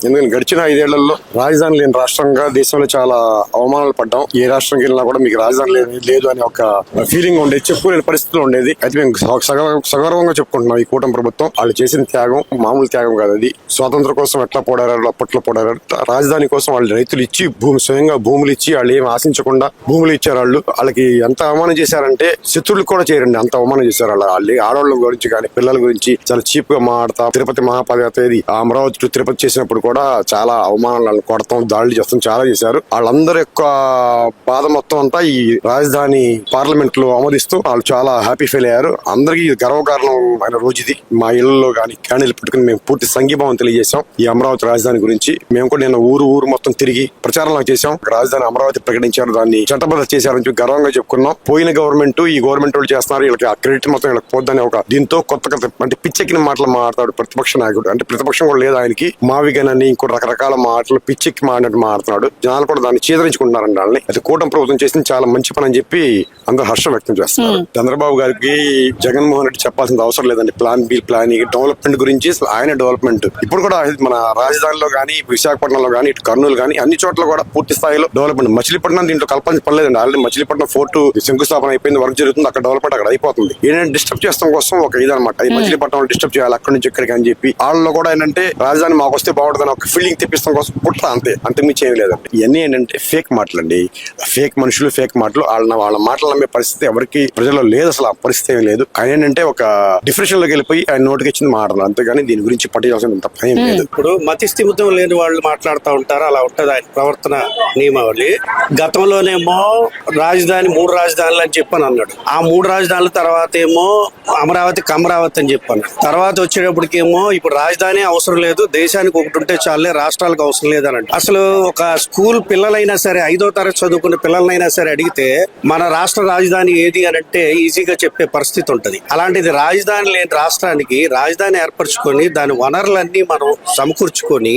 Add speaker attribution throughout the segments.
Speaker 1: ఎందుకంటే గడిచిన 5 ఏళ్లలో రాజధాని లేని రాష్ట్రంగా దేశంలో చాలా అవమానాలు పడ్డాం. ఏ రాష్ట్రంకి వెళ్ళినా కూడా మీకు రాజధాని లేదు అనే ఒక ఫీలింగ్ ఉండేది, చెప్పుకోలేని పరిస్థితులు ఉండేది. అయితే మేము సగర్వంగా చెప్పుకుంటున్నాం ఈ కూటమి ప్రభుత్వం వాళ్ళు చేసిన త్యాగం మామూలు త్యాగం కాదు. అది స్వాతంత్రం కోసం ఎట్లా పోరాడారు, అప్పట్లో పోరాడారు. రాజధాని కోసం వాళ్ళు రైతులు ఇచ్చి స్వయంగా భూములు ఇచ్చి వాళ్ళు ఏం ఆశించకుండా భూములు ఇచ్చారు. వాళ్ళకి ఎంత అవమానం చేశారంటే శత్రువులు కూడా చేయరండి, అంత అవమానం చేశారు. వాళ్ళు ఆడవాళ్ళ గురించి కానీ పిల్లల గురించి చాలా చీప్ గా మాట్లాడతా. తిరుపతి మహాపదయాత్ర అమరావతి టు తిరుపతి చేసినప్పుడు కూడా చాలా అవమానాలను కొడతాం, దాడులు చేస్తాం, చాలా చేశారు. వాళ్ళందరి యొక్క బాధ మొత్తం అంతా ఈ రాజధాని పార్లమెంట్ లో ఆమోదిస్తూ వాళ్ళు చాలా హ్యాపీ ఫీల్ అయ్యారు. అందరికీ గర్వకారణం అయిన రోజు ఇది. మా ఇళ్లలో కానీ క్యాండిల్ పెట్టుకుని మేము పూర్తి సంఘీభావం తెలియజేశాం ఈ అమరావతి రాజధాని గురించి. మేము కూడా నేను ఊరు మొత్తం తిరిగి ప్రచారంలో చేశాం. రాజధాని అమరావతి ప్రకటించారు, దాన్ని చట్టబద్ధ చేశారని చెప్పి గర్వంగా చెప్పుకున్నాం. పోయిన గవర్నమెంట్ ఈ గవర్నమెంట్ వాళ్ళు చేస్తున్నారు, వీళ్ళకి ఆ క్రెడిట్ మొత్తం వీళ్ళకి పోద్దని ఒక దీంతో కొత్త అంటే పిచ్చెక్కిన మాటలు మాట్లాడు ప్రతిపక్ష నాయకుడు. అంటే ప్రతిపక్షం కూడా లేదు ఆయనకి, మావిగనని ఇంకో రకరకాల మాటలు పిచ్చెక్కి మాట్లాడుతున్నాడు. జనాలు కూడా దాన్ని చీదరించుకుంటున్నారండి వాళ్ళని. అది కూటమి ప్రభుత్వం చేసింది చాలా మంచి పని అని చెప్పి అందరూ హర్షం వ్యక్తం చేస్తున్నారు. చంద్రబాబు గారికి జగన్మోహన్ రెడ్డి చెప్పాల్సిన అవసరం లేదండి. ప్లాన్ బి ప్లానింగ్ డెవలప్మెంట్ గురించి ఆయన డెవలప్మెంట్ ఇప్పుడు కూడా మన రాజధానిలో కానీ విశాఖపట్నంలో కానీ ఇటు కర్నూలు కానీ అన్ని చోట్ల కూడా పూర్తి స్థాయిలో డెవలప్మెంట్. మచిలీపట్నం దీంట్లో కల్పన పడలేదండి. ఆల్రెడీ మచిలీపట్నం ఫోర్టు శంకుస్థాపన అయిపోయింది, వర్క్ జరుగుతుంది, అక్కడ డెవలప్మెంట్ అక్కడ అయిపోతుంది. ఏంటంటే డిస్టర్బ్ చేస్తాం కోసం ఒక ఇదనమాట. అది మచిలీపట్నం డిస్టర్బ్ చేయాలి అక్కడి నుంచి ఇక్కడికి అని చెప్పి వాళ్ళలో కూడా ఏంటంటే రాజధాని మాకు వస్తే బాగుంటుందని ఒక ఫీలింగ్ తెప్పిస్తాం కోసం పుట్ట అంతే మించి ఏమి లేదండి. ఇవన్నీ ఏంటంటే ఫేక్ మాటలు అండి, ఫేక్ మనుషులు ఫేక్ మాటలు. వాళ్ళ మాటలు నమ్మే పరిస్థితి ఎవరికి ప్రజల్లో లేదు, అసలు ఆ పరిస్థితి ఏమి లేదు. ఆయన ఏంటంటే ఒక డిప్రెషన్ లోకి వెళ్ళిపోయి ఆయన నోటికి ఇచ్చింది మాట్లాడారు, అంతేగాని దీని గురించి పట్టించాల్సిన తప్ప ఏం లేదు.
Speaker 2: ఇప్పుడు మతి స్థిమితం లేని వాళ్ళు మాట్లాడుతూ ఉంటారు, అలా ఉంటది ఆయన ప్రవర్తన నియమావళి. గతంలోనేమో రాజధాని 3 రాజధానులు అని చెప్పని అన్నాడు. ఆ 3 రాజధానుల తర్వాత ఏమో అమరావతికి అమరావతి అని చెప్పాను. తర్వాత వచ్చేటప్పటికేమో ఇప్పుడు రాజధాని అవసరం లేదు, దేశానికి ఒకటి ఉంటే చాలే, రాష్ట్రాలకు అవసరం లేదు అని. అసలు ఒక స్కూల్ పిల్లలైనా సరే 5వ తరగతి చదువుకున్న పిల్లలైనా సరే అడిగితే మన రాష్ట్ర రాజధాని ఏది అని అంటే ఈజీగా చెప్పే పరిస్థితి ఉంటది. అలాంటిది రాజధాని లేని రాష్ట్రానికి రాజధాని ఏర్పరచుకొని దాని వనరులన్నీ మనం సమకూర్చుకొని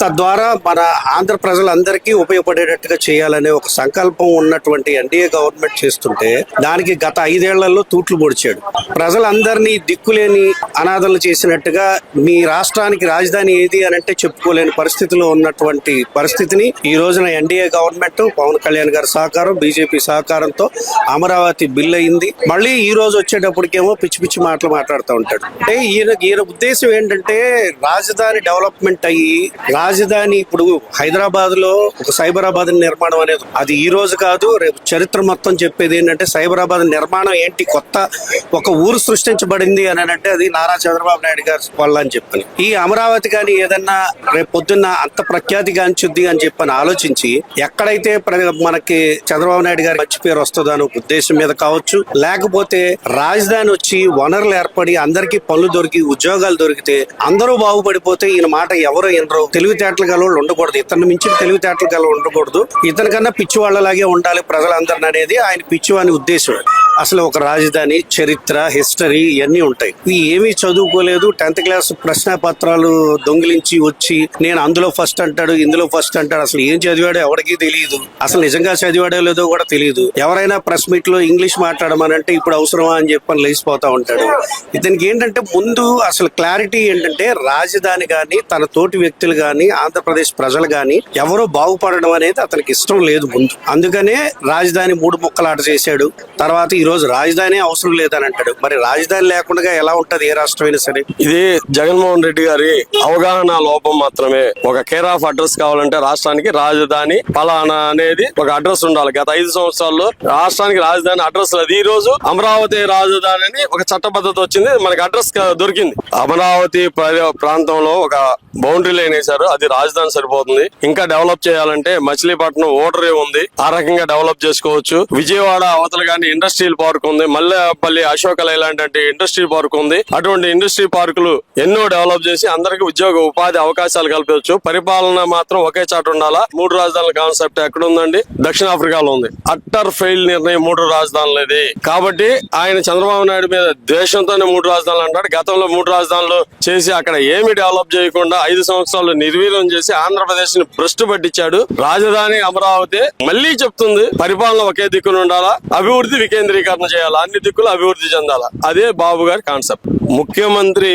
Speaker 2: తద్వారా మన ఆంధ్ర ప్రజలందరికీ ఉపయోగపడేటట్టుగా చేయాలనే ఒక సంకల్పం ఉన్నటువంటి ఎన్డీఏ గవర్నమెంట్ చేస్తుంటే దానికి గత 5 ఏళ్లలో తూట్లు పొడిచాడు. ప్రజలందరినీ దిక్కులేని అనాథలు చేసినట్టుగా మీ రాష్ట్రానికి రాజధాని ఏది అని అంటే చెప్పుకోలేని పరిస్థితిలో ఉన్నటువంటి పరిస్థితిని ఈ రోజున ఎన్డీఏ గవర్నమెంట్ పవన్ కళ్యాణ్ గారి సహకారం, బీజేపీ సహకారంతో అమరావతి బిల్ అయింది. మళ్ళీ ఈ రోజు వచ్చేటప్పటికేమో పిచ్చి పిచ్చి మాటలు మాట్లాడుతూ ఉంటాడు. అంటే ఈయన ఉద్దేశం ఏంటంటే రాజధాని డెవలప్మెంట్ అయ్యి రాజధాని ఇప్పుడు హైదరాబాద్ లో ఒక సైబరాబాద్ నిర్మాణం అనేది అది ఈ రోజు కాదు, రేపు చరిత్ర మొత్తం చెప్పేది ఏంటంటే సైబరాబాద్ నిర్మాణం ఏంటి, కొత్త ఒక ఊరు సృష్టించబడింది అని అంటే అది నారా చంద్రబాబు నాయుడు గారి వల్ల అని చెప్పని. ఈ అమరావతి కానీ ఏదన్నా రేపు పొద్దున్న అంత ప్రఖ్యాతి గాంచుద్ది అని చెప్పని ఆలోచించి ఎక్కడైతే మనకి చంద్రబాబు నాయుడు గారి మంచి పేరు వస్తుందో అనే ఉద్దేశం మీద కావచ్చు, లేకపోతే రాజధాని వచ్చి వనరులు ఏర్పడి అందరికీ పనులు దొరికి ఉద్యోగాలు దొరికితే అందరూ బాగుపడిపోతే ఈయన మాట ఎవరో వినరు. తెలివితేటలు గల వాళ్ళు ఉండకూడదు, ఇతను మించిన తెలివితేటలు గల ఉండకూడదు, ఇతనికన్నా పిచ్చి వాళ్ళలాగే ఉండాలి ప్రజలందరినీ అనేది ఆయన పిచ్చివాని ఉద్దేశం. అసలు ఒక రాజధాని చరిత్ర హిస్టరీ ఇవన్నీ ఉంటాయి. ఇవి ఏమీ చదువుకోలేదు, 10th క్లాస్ ప్రశ్న పత్రాలు దొంగిలించి వచ్చి నేను అందులో ఫస్ట్ అంటాడు, ఇందులో ఫస్ట్ అంటాడు. అసలు ఏం చదివాడో ఎవరికి తెలియదు, అసలు నిజంగా చదివాడో లేదో కూడా తెలియదు. ఎవరైనా ప్రెస్ మీట్ లో ఇంగ్లీష్ మాట్లాడమనంటే ఇప్పుడు అవసరమా అని చెప్పని లేచిపోతా ఉంటాడు. ఇతనికి ఏంటంటే ముందు అసలు క్లారిటీ ఏంటంటే రాజధాని గాని తన తోటి వ్యక్తులు గాని ఆంధ్రప్రదేశ్ ప్రజలు గాని ఎవరో బాగుపడడం అనేది అతనికి ఇష్టం లేదు ముందు. అందుకనే రాజధాని 3 ముక్కలాట చేశాడు. తర్వాత ఈ రోజు రాజధాని అవసరం లేదని అంటాడు. మరి రాజధాని లేకుండా ఎలా ఉంటది ఏ రాష్ట్రమైనా సరే?
Speaker 3: ఇది జగన్మోహన్ రెడ్డి గారి అవగాహన లోపం మాత్రమే. ఒక కేర్ ఆఫ్ అడ్రస్ కావాలంటే రాష్ట్రానికి రాజధాని ఫలానా అనేది ఒక అడ్రస్ ఉండాలి. గత 5 సంవత్సరాల్లో రాష్ట్రానికి రాజధాని అడ్రస్ లేదు. ఈ రోజు అమరావతి రాజధాని అని ఒక చట్టబద్ధత వచ్చింది, మనకి అడ్రస్ దొరికింది. అమరావతి ప్రాంతంలో ఒక బౌండరీ లైన్ వేశారు, అది రాజధాని సరిపోతుంది. ఇంకా డెవలప్ చేయాలంటే మచిలీపట్నం ఓటరే ఉంది, ఆ రకంగా డెవలప్ చేసుకోవచ్చు. విజయవాడ అవతల గాని ఇండస్ట్రియల్ పార్క్ ఉంది, మల్లెపల్లి అశోక లైలాండ్ అంటే ఇండస్ట్రీ పార్క్ ఉంది. అటువంటి ఇండస్ట్రీ పార్కులు ఎన్నో డెవలప్ చేసి అందరికి ఉద్యోగ ఉపాధి అవకాశాలు కల్పించవచ్చు. పరిపాలన మాత్రం ఒకే చాటు ఉండాలా. 3 రాజధానుల కాన్సెప్ట్ ఎక్కడ ఉందండి? దక్షిణాఫ్రికాలో ఉంది. అట్టర్ ఫెయిల్ నిర్ణయం 3 రాజధానులు ఇది. కాబట్టి ఆయన చంద్రబాబు నాయుడు మీద ద్వేషంతోనే 3 రాజధానులు అంటాడు. గతంలో 3 రాజధానులు చేసి అక్కడ ఏమి డెవలప్ చేయకుండా 5 సంవత్సరాలు నిర్వీర్యం చేసి ఆంధ్రప్రదేశ్ ని భ్రష్టు పట్టించాడు. రాజధాని అమరావతి మళ్లీ చెప్తుంది పరిపాలన ఒకే దిక్కున ఉండాలా, అభివృద్ధి వికేంద్రీకరణ వికేంద్రీకరణ చేయాలి, అన్ని దిక్కులు అభివృద్ధి చెందాలి. అదే బాబు గారి కాన్సెప్ట్. ముఖ్యమంత్రి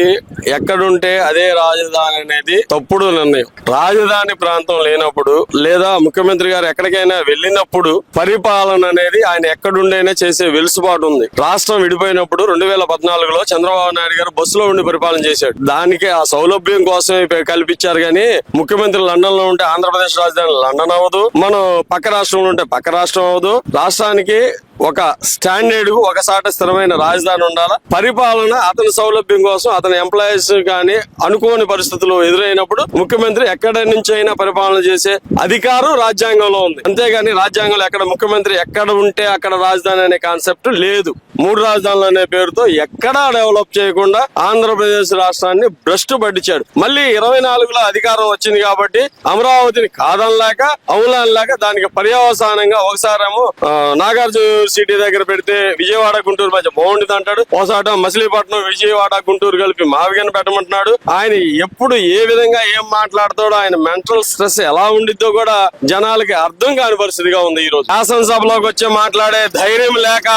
Speaker 3: ఎక్కడుంటే అదే రాజధాని అనేది తప్పుడు నిర్ణయం. రాజధాని ప్రాంతం లేనప్పుడు లేదా ముఖ్యమంత్రి గారు ఎక్కడికైనా వెళ్ళినప్పుడు పరిపాలన అనేది ఆయన ఎక్కడుండేనే చేసే వెలుసుబాటు ఉంది. రాష్ట్రం విడిపోయినప్పుడు 2014లో చంద్రబాబు నాయుడు గారు బస్సులో ఉండి పరిపాలన చేశాడు. దానికి ఆ సౌలభ్యం కోసమే కల్పించారు కానీ ముఖ్యమంత్రి లండన్ లో ఉంటే ఆంధ్రప్రదేశ్ రాజధాని లండన్ అవ్వదు, మనం పక్క రాష్ట్రంలో ఉంటే పక్క రాష్ట్రం అవ్వదు. రాష్ట్రానికి ఒక స్టాండర్డ్ ఒకసారి స్థిరమైన రాజధాని ఉండాలి. పరిపాలన అతని సౌలభ్యం కోసం అతని ఎంప్లాయీస్ కానీ అనుకోని పరిస్థితులు ఎదురైనప్పుడు ముఖ్యమంత్రి ఎక్కడి నుంచి అయినా పరిపాలన చేసే అధికారం రాజ్యాంగంలో ఉంది. అంతేగాని రాజ్యాంగంలో ఎక్కడ ముఖ్యమంత్రి ఎక్కడ ఉంటే అక్కడ రాజధాని అనే కాన్సెప్ట్ లేదు. 3 రాజధానులు అనే పేరుతో ఎక్కడా డెవలప్ చేయకుండా ఆంధ్రప్రదేశ్ రాష్ట్రాన్ని భ్రష్టు పట్టించాడు. మళ్ళీ 24లో అధికారం వచ్చింది కాబట్టి అమరావతిని కాదనలేక అవునలేక దానికి పర్యవసానంగా ఒకసారేమో నాగార్జున సిటీ దగ్గర పెడితే విజయవాడ గుంటూరు మధ్య బాగుంటుంది అంటాడు, ఒకసారి మచిలీపట్నం విజయవాడ గుంటూరు కలిపి మావిగని పెట్టమంటున్నాడు. ఆయన ఎప్పుడు ఏ విధంగా ఏం మాట్లాడతాడో, ఆయన మెంటల్ స్ట్రెస్ ఎలా ఉండిద్దో కూడా జనాలకి అర్థం కాని పరిస్థితిగా ఉంది. ఈ రోజు శాసనసభలోకి వచ్చి మాట్లాడే ధైర్యం లేక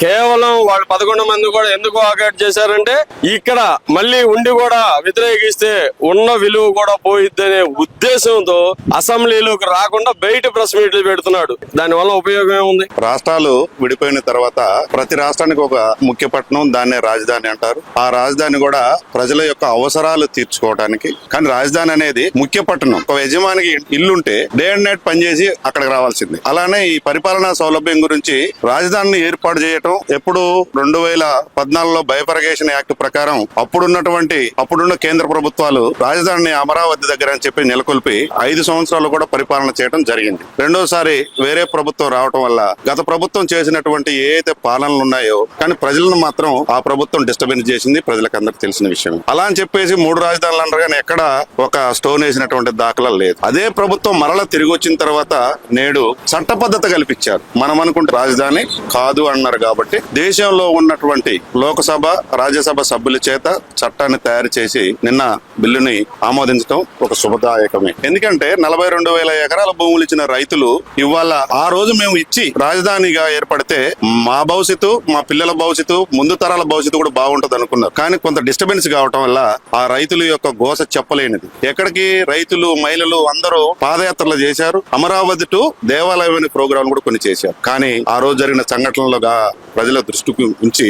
Speaker 3: కేవలం వాళ్ళు 11 మంది కూడా ఎందుకు వాకౌట్ చేశారంటే ఇక్కడ మళ్ళీ ఉండి కూడా వ్యతిరేకిస్తే ఉన్న విలువ కూడా పోయిద్దనే ఉద్దేశంతో అసెంబ్లీలోకి రాకుండా బయట ప్రెస్ మీట్లు పెడుతున్నాడు. దాని వల్ల ఉపయోగం ఏముంది?
Speaker 4: రాష్ట్రాలు విడిపోయిన తర్వాత ప్రతి రాష్ట్రానికి ఒక ముఖ్య పట్టణం, దాన్నే రాజధాని అంటారు. ఆ రాజధాని కూడా ప్రజల యొక్క అవసరాలు తీర్చుకోవడానికి. కానీ రాజధాని అనేది ముఖ్య పట్టణం. ఒక యజమానికి ఇల్లుంటే డే అండ్ నైట్ పనిచేసి అక్కడికి రావాల్సింది. అలానే ఈ పరిపాలనా సౌలభ్యం గురించి రాజధానిని ఏర్పాటు చేయటం ఎప్పుడు 2014లో బైఫర్గేషన్ యాక్ట్ ప్రకారం అప్పుడున్న కేంద్ర ప్రభుత్వాలు రాజధానిని అమరావతి దగ్గర అని చెప్పి నెలకొల్పి 5 సంవత్సరాలు కూడా పరిపాలన చేయడం జరిగింది. రెండోసారి వేరే ప్రభుత్వం రావటం వల్ల గత ప్రభుత్వం చేసినటువంటి ఏదైతే పాలనలు ఉన్నాయో కానీ ప్రజలను మాత్రం ఆ ప్రభుత్వం డిస్టర్బెన్స్ చేసింది. ప్రజలకు అందరికి తెలిసిన విషయం. అలా అని చెప్పేసి 3 రాజధానులు అన్నారు కానీ ఎక్కడ ఒక స్టోన్ వేసినటువంటి దాఖలాలు లేదు. అదే ప్రభుత్వం మరలా తిరిగి వచ్చిన తర్వాత నేడు చట్టబద్ధత కల్పించారు. మనం అనుకుంటే రాజధాని కాదు అన్నారు కాబట్టి దేశంలో ఉన్నటువంటి లోకసభ రాజ్యసభ సభ్యుల చేత చట్టాన్ని తయారు చేసి నిన్న బిల్లుని ఆమోదించడం ఒక శుభదాయకమే. ఎందుకంటే 42,000 ఎకరాల భూములు ఇచ్చిన రైతులు ఇవాళ ఆ రోజు మేము ఇచ్చి రాజధానిగా ఏర్పడితే మా భవిష్యత్తు, మా పిల్లల భవిష్యత్తు, ముందు తరాల భవిష్యత్తు కూడా బాగుంటది అనుకున్నారు. కానీ కొంత డిస్టర్బెన్స్ కావటం వల్ల ఆ రైతుల యొక్క గోస చెప్పలేనిది. ఎక్కడికి రైతులు, మహిళలు అందరూ పాదయాత్రలు చేశారు. అమరావతి టు దేవాలయం అనే ప్రోగ్రాం కూడా కొన్ని చేశారు. కానీ ఆ రోజు జరిగిన సంఘటనలుగా ప్రజల దృష్టికి ఉంచి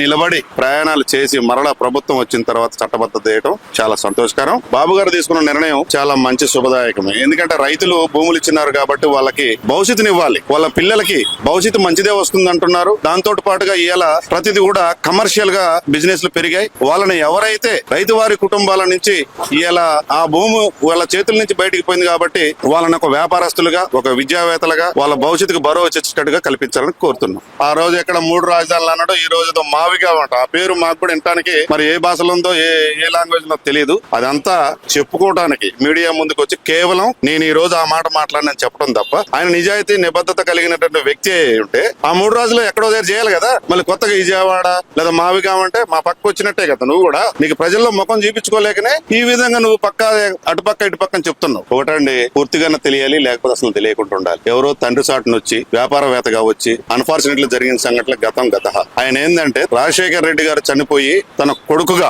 Speaker 4: నిలబడి ప్రయాణాలు చేసి మరలా ప్రభుత్వం వచ్చిన తర్వాత చట్టబద్ధత చేయడం చాలా సంతోషకరం. బాబు గారు తీసుకున్న నిర్ణయం చాలా మంచి శుభదాయకమే. ఎందుకంటే రైతులు భూములు ఇచ్చినారు కాబట్టి వాళ్ళకి భవిష్యత్తునివ్వాలి. వాళ్ళ పిల్లలకి భవిష్యత్తు మంచిదే వస్తుంది అంటున్నారు. దాంతో పాటుగా ఇవాళ ప్రతిది కూడా కమర్షియల్ గా బిజినెస్లు పెరిగాయి. వాళ్ళని ఎవరైతే రైతు వారి కుటుంబాల నుంచి ఇవాళ ఆ భూమి వాళ్ళ చేతుల నుంచి బయటికి పోయింది కాబట్టి వాళ్ళని ఒక వ్యాపారస్తులుగా, ఒక విద్యావేత్తలుగా వాళ్ళ భవిష్యత్తుకు భరోసా వచ్చేటట్టుగా కల్పించాలని కోరుతున్నాం. ఆ రోజు ఎక్కడ 3 రాజధానులు అన్నాడు, ఈ రోజు మావిగా అంట. ఆ పేరు మాకు కూడా వినటానికి మరి ఏ భాషలో ఉందో ఏ లాంగ్వేజ్ లో తెలియదు. అదంతా చెప్పుకోవడానికి మీడియా ముందుకు వచ్చి కేవలం నేను ఈ రోజు ఆ మాట మాట్లాడినని చెప్పడం తప్ప ఆయన నిజాయితీ నిబద్ధత కలిగినటువంటి వ్యక్తి ఉంటే ఆ 3 రోజులు ఎక్కడో దగ్గర చేయాలి కదా. మళ్ళీ కొత్తగా విజయవాడ లేదా మావిగా అంటే మా పక్క వచ్చినట్టే కదా. నువ్వు కూడా నీకు ప్రజల్లో ముఖం చూపించుకోలేకనే ఈ విధంగా నువ్వు అటుపక్క ఇటుపక్కన చెప్తున్నావు. ఒకటండి, పూర్తిగా తెలియాలి, లేకపోతే అసలు తెలియకుండా ఉండాలి. ఎవరో తండ్రి చాటును వచ్చి వ్యాపారవేత్తగా వచ్చి అన్ఫార్చునేట్లీ జరిగిన సంఘటనలు గత ఆయన ఏంటంటే రాజశేఖర రెడ్డి గారు చనిపోయి తన కొడుకుగా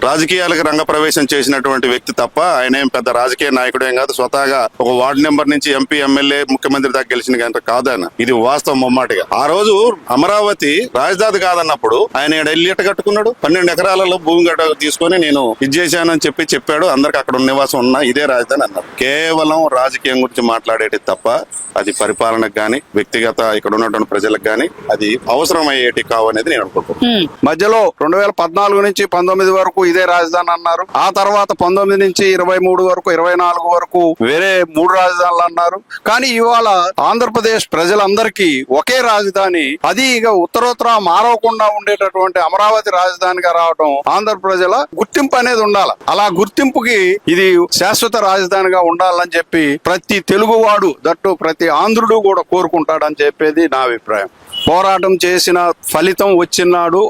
Speaker 4: రాజకీయాలకు రంగప్రవేశం చేసినటువంటి వ్యక్తి తప్ప ఆయన ఏం పెద్ద రాజకీయ నాయకుడేం కాదు. స్వతహాగా ఒక వార్డు నెంబర్ నుంచి ఎంపీ, ఎమ్మెల్యే, ముఖ్యమంత్రి దాకా గెలిచిన గంట కాదన్న. ఇది వాస్తవం ముమ్మాటిగా. ఆ రోజు అమరావతి రాజధాని కాదన్నప్పుడు ఆయన ఎల్లిట కట్టుకున్నాడు. 12 ఎకరాలలో భూమి గట్ట తీసుకొని నేను ఇది చేశానని చెప్పాడు. అందరికి అక్కడ నివాసం ఉన్నా ఇదే రాజధాని అన్నారు. కేవలం రాజకీయం గురించి మాట్లాడేది తప్ప అది పరిపాలనకు గాని వ్యక్తిగత ఇక్కడ ఉన్నటువంటి ప్రజలకు గాని అది అవసరమయ్యేటి కావనేది నేను అనుకుంటున్నాను.
Speaker 5: మధ్యలో 2014 నుంచి 19 వరకు ఇదే రాజధాని అన్నారు. ఆ తర్వాత 19 నుంచి 23 వరకు 24 వరకు వేరే 3 రాజధానులు అన్నారు. కానీ ఇవాళ ఆంధ్రప్రదేశ్ ప్రజలందరికీ ఒకే రాజధాని, అది ఇక ఉత్తరోత్తర మారవకుండా ఉండేటటువంటి అమరావతి రాజధానిగా రావడం ఆంధ్ర ప్రజల గుర్తింపు అనేది ఉండాలి. అలా గుర్తింపుకి ఇది శాశ్వత రాజధానిగా ఉండాలని చెప్పి ప్రతి తెలుగువాడు, దట్టు ప్రతి ఆంధ్రుడు కూడా కోరుకుంటాడని చెప్పేది నా అభిప్రాయం. పోరాటం చేసిన ఫలితం వచ్చినాడు.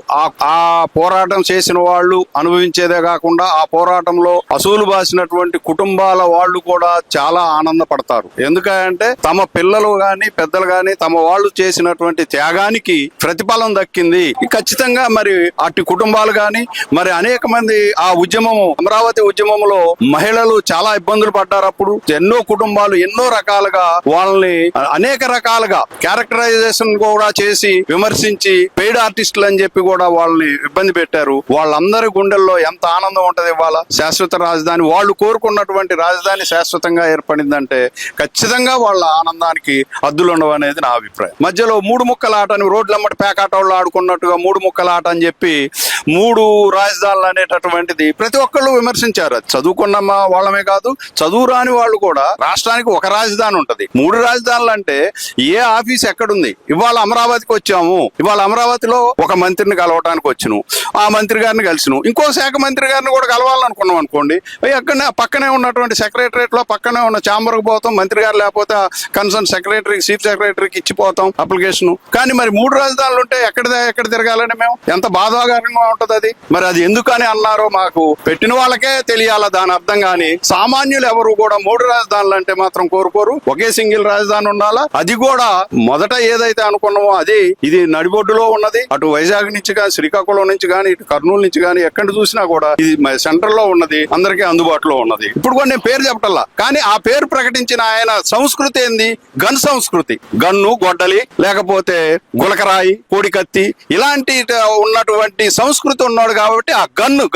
Speaker 5: ఆ పోరాటం చేసిన వాళ్ళు అనుభవించేదే కాకుండా ఆ పోరాటంలో అసూలు బాసినటువంటి కుటుంబాల వాళ్ళు కూడా చాలా ఆనందపడతారు. ఎందుకంటే తమ పిల్లలు గాని పెద్దలు గాని తమ వాళ్ళు చేసినటువంటి త్యాగానికి ప్రతిఫలం దక్కింది. ఖచ్చితంగా మరి అటు కుటుంబాలు గాని మరి అనేక మంది ఆ ఉద్యమము అమరావతి ఉద్యమంలో మహిళలు చాలా ఇబ్బందులు పడ్డారు. అప్పుడు ఎన్నో కుటుంబాలు ఎన్నో రకాలుగా వాళ్ళని అనేక రకాలుగా క్యారెక్టరైజేషన్ కూడా చేసి విమర్శించి పెయిడ్ ఆర్టిస్టులు అని చెప్పి కూడా వాళ్ళని ఇబ్బంది పెట్టారు. వాళ్ళందరి గుండెల్లో ఎంత ఆనందం ఉంటది. ఇవాళ శాశ్వత రాజధాని వాళ్ళు కోరుకున్నటువంటి రాజధాని శాశ్వతంగా ఏర్పడిందంటే ఖచ్చితంగా వాళ్ళ ఆనందానికి హద్దులు ఉండవు అనేది నా అభిప్రాయం. మధ్యలో మూడు ముక్కల ఆట అని రోడ్లమ్మటి పేకాట వాళ్ళు ఆడుకున్నట్టుగా మూడు ముక్కల ఆట అని చెప్పి 3 రాజధానులు అనేటటువంటిది ప్రతి ఒక్కళ్ళు విమర్శించారు. చదువుకున్న వాళ్ళమే కాదు చదువు రాని వాళ్ళు కూడా రాష్ట్రానికి ఒక రాజధాని ఉంటది. 3 రాజధానులు అంటే ఏ ఆఫీస్ ఎక్కడుంది? ఇవాళ అమరావతికి వచ్చాము. ఇవాళ అమరావతిలో ఒక మంత్రిని కలవటానికి వచ్చును. ఆ మంత్రి గారిని కలిసిను. ఇంకో శాఖ మంత్రి గారిని కూడా కలవాలనుకున్నాం అనుకోండి, అక్కడనే పక్కనే ఉన్నటువంటి సెక్రటరియట్ లో పక్కనే ఉన్న ఛాంబర్ కు పోతాం. మంత్రి గారు లేకపోతే కన్సర్న్ సెక్రటరీకి చీఫ్ సెక్రటరీకి ఇచ్చిపోతాం అప్లికేషన్. కానీ మరి 3 రాజధానులు ఉంటే ఎక్కడ తిరగాలని మేము ఎంత బాధాకరంగా ఉంటది అది. మరి అది ఎందుకని అన్నారో మాకు పెట్టిన వాళ్ళకే తెలియాల దాని అర్థం. గాని సామాన్యులు ఎవరు కూడా 3 రాజధానులు అంటే మాత్రం కోరుకోరు. ఒకే సింగిల్ రాజధాని ఉండాలా. అది కూడా మొదట ఏదైతే అనుకున్నామో అది ఇది నడిబొడ్డులో ఉన్నది. అటు వైజాగ్ నుంచి కానీ శ్రీకాకుళం నుంచి కానీ ఇటు కర్నూలు నుంచి కానీ ఎక్కడ చూసినా కూడా ఇది సెంటర్ లో ఉన్నది, అందరికీ అందుబాటులో ఉన్నది. ఇప్పుడు కూడా నేను పేరు చెప్పటల్లా, కానీ ఆ పేరు ప్రకటించిన ఆయన సంస్కృతి ఏంది? గన్ సంస్కృతి. గన్ను, గొడ్డలి, లేకపోతే గులకరాయి, కోడికత్తి ఇలాంటి ఉన్నటువంటి సంస్కృతి ఉన్నాడు కాబట్టి ఆ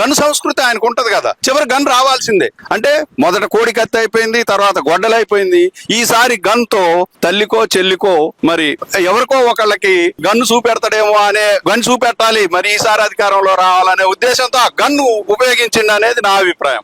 Speaker 5: గన్ సంస్కృతి ఆయనకు ఉంటది కదా. చివరి గన్ రావాల్సిందే. అంటే మొదట కోడికత్తి అయిపోయింది, తర్వాత గొడ్డలి అయిపోయింది. ఈసారి గన్ తో తల్లికో చెల్లికో మరి ఎవరికో ఒకళ్ళకి గన్ను చూపెడతాడేమో అనే గన్ చూపెట్టాలి మరి ఈసారి అధికారంలో రావాలనే ఉద్దేశంతో ఆ గన్ను ఉపయోగించింది అనేది నా అభిప్రాయం.